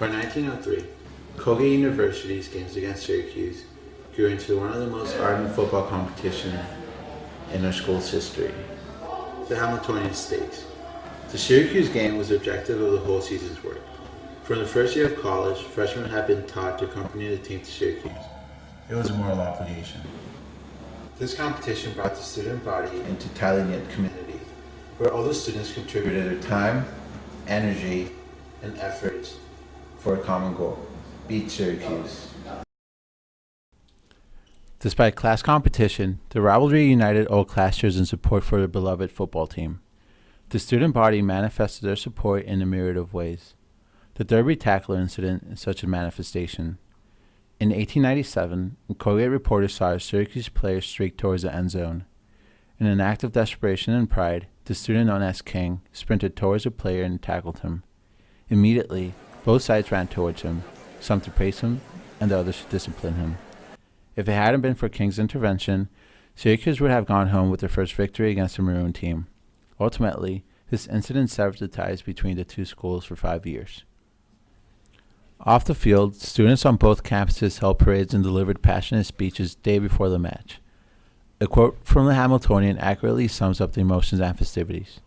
By 1903, Colgate University's games against Syracuse grew into one of the most ardent football competitions in our school's history, the Hamiltonian Stakes. The Syracuse game was the objective of the whole season's work. From the first year of college, freshmen had been taught to accompany the team to Syracuse. It was a moral obligation. This competition brought the student body into a tightly knit community, where all the students contributed their time, energy, and efforts for a common goal: beat Syracuse. Despite class competition, the rivalry united all class years in support for their beloved football team. The student body manifested their support in a myriad of ways. The Derby tackler incident is such a manifestation. In 1897, a Colgate reporter saw a Syracuse player streak towards the end zone. In an act of desperation and pride, the student known as King sprinted towards the player and tackled him. Immediately, both sides ran towards him, some to praise him and the others to discipline him. If it hadn't been for King's intervention, Syracuse would have gone home with their first victory against the Maroon team. Ultimately, this incident severed the ties between the two schools for 5 years. Off the field, students on both campuses held parades and delivered passionate speeches day before the match. A quote from the Hamiltonian accurately sums up the emotions and festivities.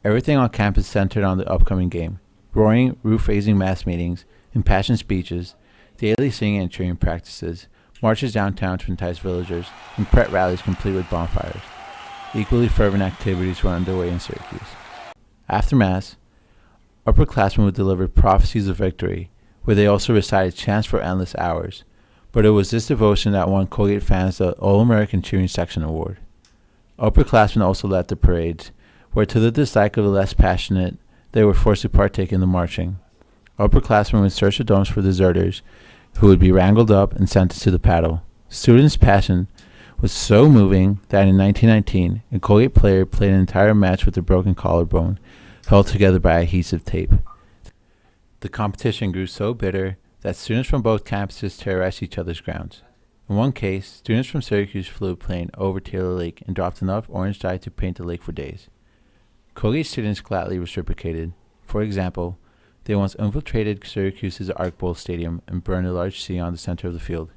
Everything on campus centered on the upcoming game: roaring, roof-raising mass meetings, impassioned speeches, daily singing and cheering practices, marches downtown to entice villagers, and prep rallies complete with bonfires. Equally fervent activities were underway in Syracuse. After Mass, upperclassmen would deliver prophecies of victory, where they also recited chants for endless hours. But it was this devotion that won Colgate fans the All-American Cheering Section Award. Upperclassmen also led the parades, where to the dislike of the less passionate, they were forced to partake in the marching. Upperclassmen would search the domes for deserters, who would be wrangled up and sentenced to the paddle. Students' passion was so moving that in 1919, a Colgate player played an entire match with a broken collarbone, held together by adhesive tape. The competition grew so bitter that students from both campuses terrorized each other's grounds. In one case, students from Syracuse flew a plane over Taylor Lake and dropped enough orange dye to paint the lake for days. Colgate students gladly reciprocated. For example, they once infiltrated Syracuse's Arc Bowl Stadium and burned a large C on the center of the field.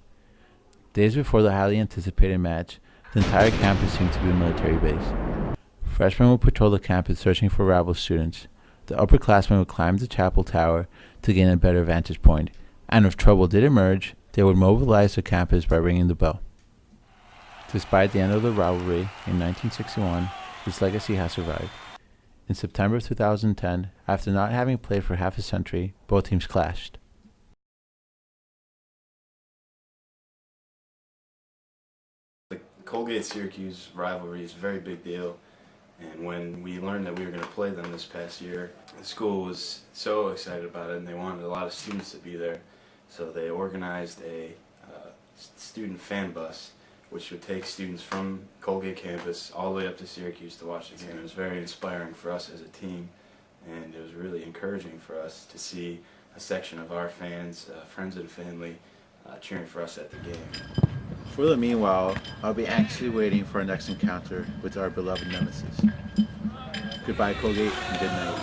Days before the highly anticipated match, the entire campus seemed to be a military base. Freshmen would patrol the campus searching for rival students. The upperclassmen would climb the chapel tower to gain a better vantage point, and if trouble did emerge, they would mobilize the campus by ringing the bell. Despite the end of the rivalry in 1961, its legacy has survived. In September of 2010, after not having played for half a century, both teams clashed. The Colgate-Syracuse rivalry is a very big deal, and when we learned that we were going to play them this past year, the school was so excited about it, and they wanted a lot of students to be there. So they organized a student fan bus, which would take students from Colgate campus all the way up to Syracuse to watch the game. It was very inspiring for us as a team, and it was really encouraging for us to see a section of our fans, friends and family, cheering for us at the game. For the meanwhile, I'll be anxiously waiting for our next encounter with our beloved nemesis. Goodbye, Colgate, and good night.